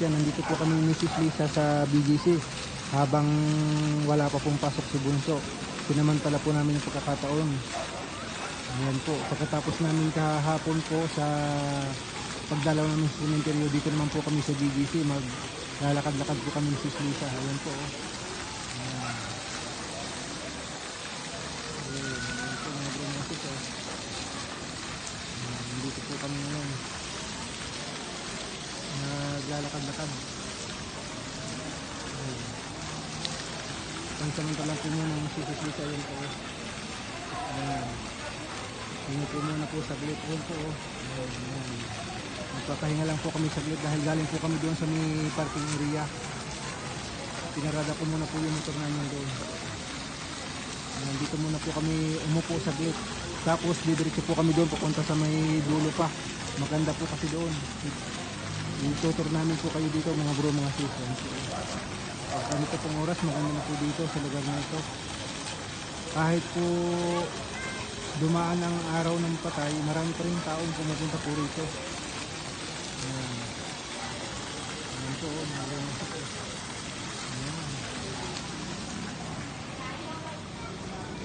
yan, nandito po kami ni Sis Lisa sa BGC habang wala pa pong pasok si Bunso. Pinamantala po namin yung pagkakataon. Ayan po, pagkatapos namin kahapon po sa pagdalaw namin sa cemetery, dito naman po kami sa BGC, maglalakad-lakad po kami ni Sis Lisa. Ayan po. Ayan. Ayan po mga bro mga sis. Dito po kami ngayon. Naglalakad-lakad. Pansamantala po muna ng Sis Lisa. Ayan po. Ayan. Tingnan po muna po saglit. Ayan po. Ayan. Magpapahinga lang po kami saglit dahil galing po kami doon sa may parking area. Pinarada ko muna po yung motor namin doon. Nandito muna po kami umupo saglit. Tapos didiretso po kami doon papunta sa may dulo pa. Maganda po kasi doon. Itutur namin po kayo dito mga bro mga sis. Ganito pong oras maganda na po dito sa lugar na ito. Kahit po dumaan ang araw ng patay, marami pa rin taong pumupunta po rito. Ayan. Ayan po, mga bro mga sis. Ayan.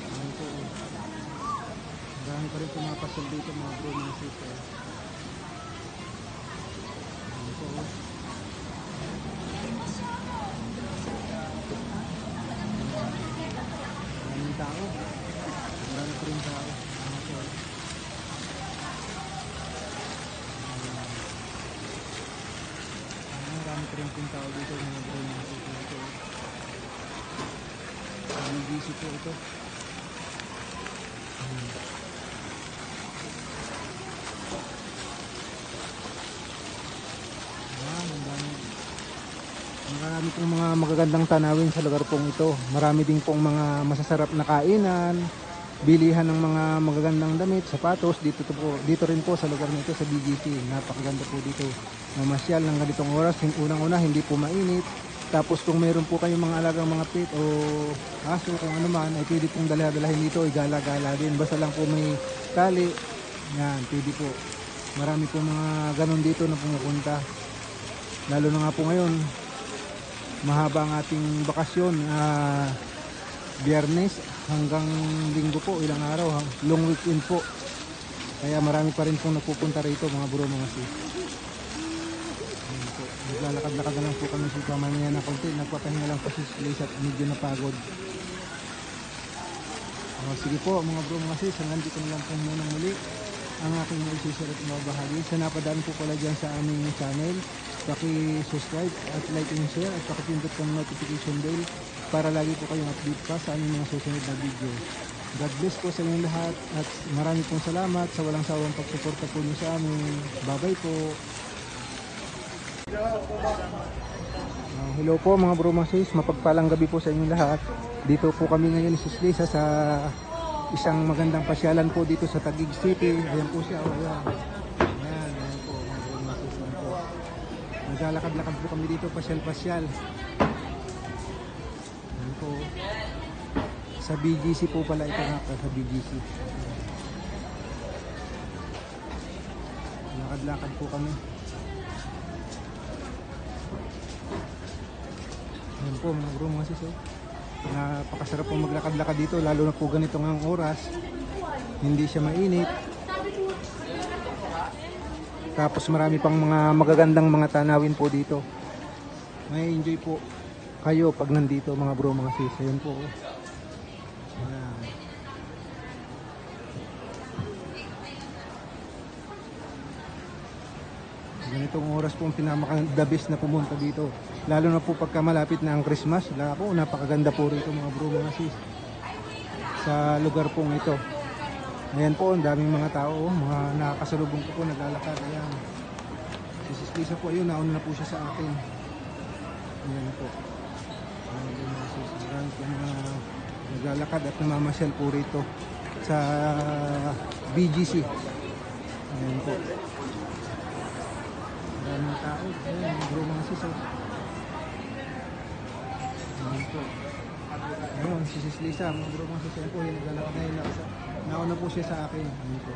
Ayan po. Marami pa rin pumapasal dito mga bro mga sis. Ayan po. Maraming tao. Marami pa rin tao. Ayan po. Marami pa rin pong tao dito mga bro mga sis. Ito. BGC po ito. Marami pong mga magagandang tanawin sa lugar pong ito. Marami din pong mga masasarap na kainan, bilihan ng mga magagandang damit, sapatos. Dito rin po sa lugar nito sa BGC. Napakaganda po dito. Mamasyal ng ganitong oras. Unang-una hindi po mainit. Tapos kung mayroon po kayong mga alagang mga pet o aso kung ano man, ay pwede pong dalahin dito, igala-gala din. Basta lang po may tali. Yan, pwede po. Marami po mga ganon dito na pumupunta. Lalo na nga po ngayon, mahaba ang ating bakasyon. Biyernes hanggang linggo po, ilang araw. Long weekend po. Kaya marami pa rin pong nagpupunta rito mga bro mga sis. Naglalakad-lakad na lang po kami sa pamanya na konti. Nagpapahinga lang po si Lisa at medyo napagod. Sige po mga bro mga sis, hanggang dito na lang po muna muli ang aking isishare at mabahagi. Sa napadaan po pala dyan sa aming channel, paki-subscribe at like and share at pakipindot ng notification bell para lagi po kayong update pa sa aming mga susunod na video. God bless po sa inyong lahat at marami pong salamat sa walang sawang pagsuporta po niyo sa amin. Bye-bye po. Hello po mga bro mga sis, mapagpalang gabi po sa inyong lahat. Dito po kami ngayon Sis Lisa sa isang magandang pasyalan po dito sa Taguig City. Ayan po siya. Ayan po mga bro mga sis. Naglalakad-lakad po kami dito, pasyal-pasyal. Ayan po. Sa BGC po pala ito nga po, sa BGC. Lakad-lakad po kami. Ayan po mga bro mga sis. Napakasarap po maglakad-lakad dito, lalo na po ganito ng oras. Hindi siya mainit. Tapos marami pang mga magagandang mga tanawin po dito. May enjoy po kayo pag nandito mga bro mga sis. Ayan po. Ayan. Ganitong oras po ang pinaka-the best na pumunta dito. Lalo na po pagka malapit na ang Christmas. Napakaganda po rito mga bro mga sis. Sa lugar pong ito. Ayan po, ang daming mga tao. Mga nakakasalubong ko po, naglalakad. Ayan. Si Sis Lisa po, ayun, nauna na po siya sa akin. Ayan po. Ayan mga sis. Marami po mga naglalakad at namamasyal po rito sa BGC. Ayan po. Maraming tao. Ayan, mga bro mga sis. Ayan po. Ayun, si Sis Lisa, mga bro mga sis. Ayan po, yung naglalakad na yun. Nauna po siya sa akin. Ayan po.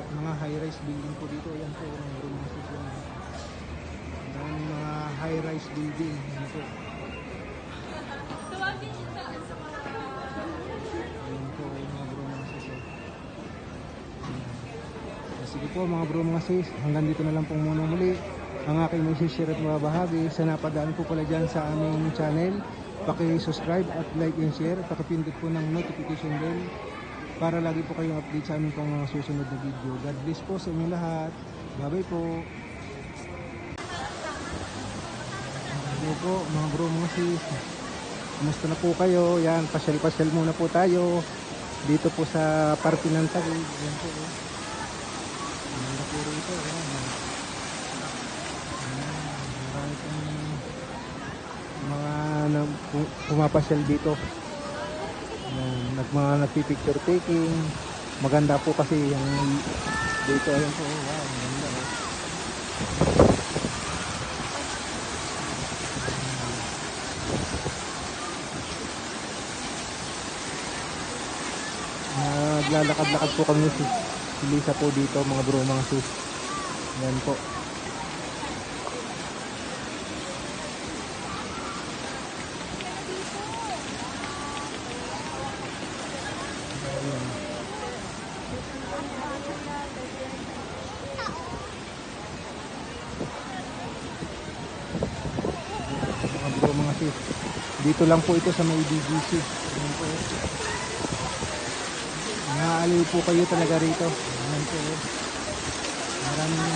mga high-rise building po dito. Ayan po mga bro mga sis. Ang daming mga high-rise building. Ayan po. Ayan po mga bro mga sis. Sige po mga bro mga sis, hanggang dito na lang po muna muli ang aking may-share at mabahagi. Sa napadaan po pala dyan sa aming channel, paki-subscribe at like and share, pakipindot po ng notification bell para lagi po kayong update sa aming pang mga susunod na video. God bless po sa inyong lahat. Bye bye po. Hello po mga bro mga sis, kumusta na po kayo? Yan, pasyal-pasyal muna po tayo dito po sa Parque ng Taguig. Yan po maganda po rito. Marami pong mga pumapasyal dito. Mga nagpipicture taking. Maganda po kasi yung dito. Ayan po. Wow, maganda. Naglalakad-lakad po kami si Lisa po dito mga bro mga sis. Yan po. Ayan. Mga bro mga sis, dito lang po ito sa may BGC. Ayan po. Naaaliw po kayo talaga rito. Ayan po. Maraming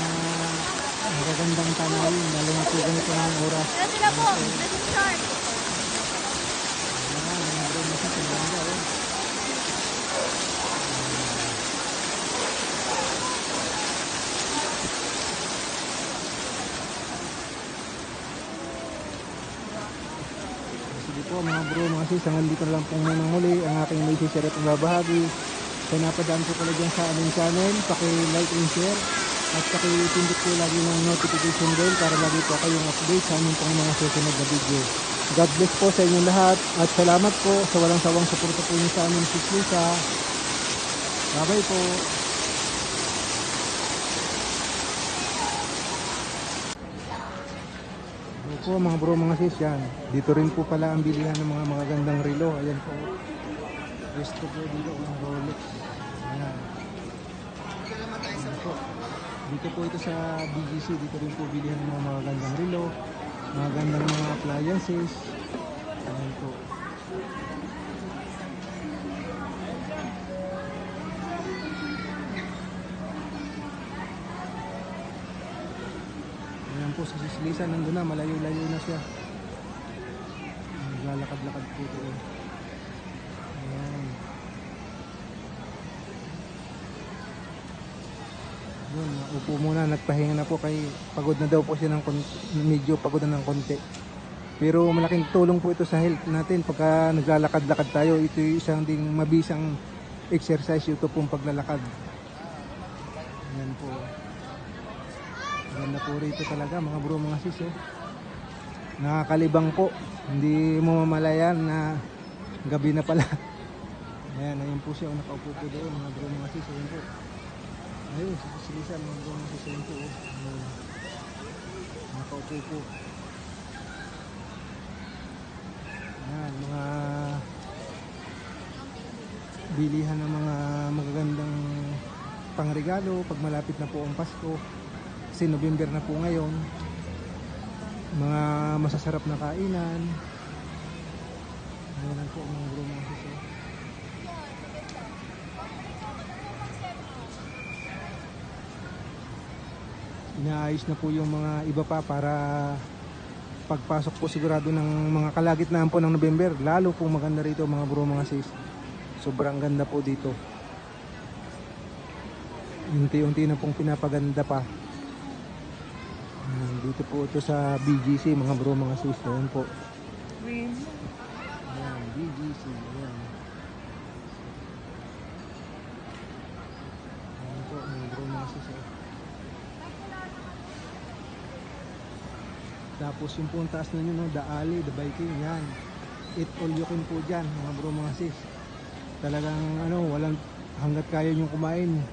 magagandang tanawin, lalo na po ganito ng oras. Sila po, message card. Ayan, mga bro mga sis, ang ganda oh. Sige po mga bro mga sis, hanggang dito na lang po muna muli ang aking may-share at mabahagi. Kung napadaan po pala dyan sa aming channel, paki-like and share at paki-pindot po lagi ng notification bell para lagi po kayong update sa aming pang mga susunod na video. God bless po sa inyong lahat at salamat po sa walang sawang suporta po niyo sa aming sis Lisa. Bye bye po. Hello po mga bro mga sis, yan. Dito rin po pala ang bilihan ng mga magagandang relo. Ayan po. Resto po dito ng Rolex. Ayan. Ayan po. Dito po ito sa BGC. Dito rin po bilihan ng mga magagandang relo, magagandang mga appliances. Ayan po. Ayan po sa Sis Lisa, nandun na, malayo-layo na siya. Naglalakad-lakad po ito. Ayan. Yun, upo muna, nagpahinga na po kay pagod na daw po siya ng medyo pagod na ng konti. Pero malaking tulong po ito sa health natin pagka naglalakad-lakad tayo. Ito yung isang ding mabisang exercise, ito pong paglalakad. Ayan po. Ganda po rito talaga mga bro mga sis. Nakakalibang po. Hindi mo mamalayan na gabi na pala. Ayan, ayun po siya. Nakaupo po doon mga bro mga sis. Ayan po. Ayun, silisan mga bro mga sis. Ayan po. Ayan. Nakaupo po. Ayan, mga bilihan ng mga magagandang pangregalo pag malapit na po ang Pasko. Kasi November na po ngayon. Mga masasarap na kainan. Ayan po mga bro mga sis. Inaayos na po yung mga iba pa para pagpasok po sigurado ng mga kalagitnaan po ng November. Lalo po maganda rito mga bro mga sis. Sobrang ganda po dito. Unti-unti na pong pinapaganda pa. Dito po ito sa BGC mga bro mga sis. Ayan po. Ayan, BGC. Ayan. Ayan po mga bro mga sis. Tapos yung po ang taas na nyo, no? The Alley, The Viking. Yan. Eat all you can po dyan mga bro mga sis. Talagang ano, walang hanggat kaya nyo kumain.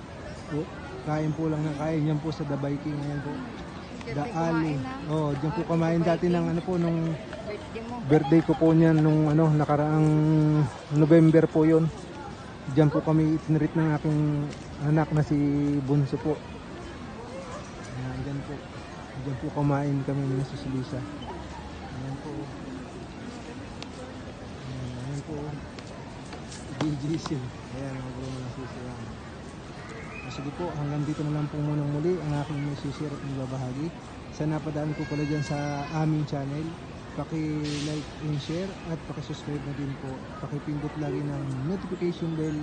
Kain po lang ng kain. Yan po sa The Viking. Ayan po. Dito The kumain Alley. na. Oh, diyan po kumain dati ng ano po nung Birthday mo. birthday ko po niyan nung ano nakaraang November po 'yon. Diyan po kami itinreat ng aking anak na si Bunso po. Ayan, diyan po. Diyan po kumain kami ni Sus Lisa. Ayan po. Ayan po. BGC. Ayan, mag-room na sisiyan. Sige po, hanggang dito na lang po munang muli ang aking sisir at magbabahagi. Sana napadaan ko pala dyan sa aming channel. Paki-like and share at paki-subscribe na din po. Paki-pindot lagi ng notification bell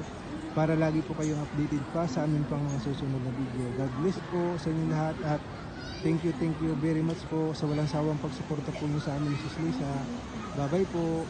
para lagi po kayong updated pa sa amin pang mga susunod na video. God bless po sa inyo lahat at thank you very much po sa walang sawang pagsuporta po nyo sa amin, Sus Lisa. Bye bye po.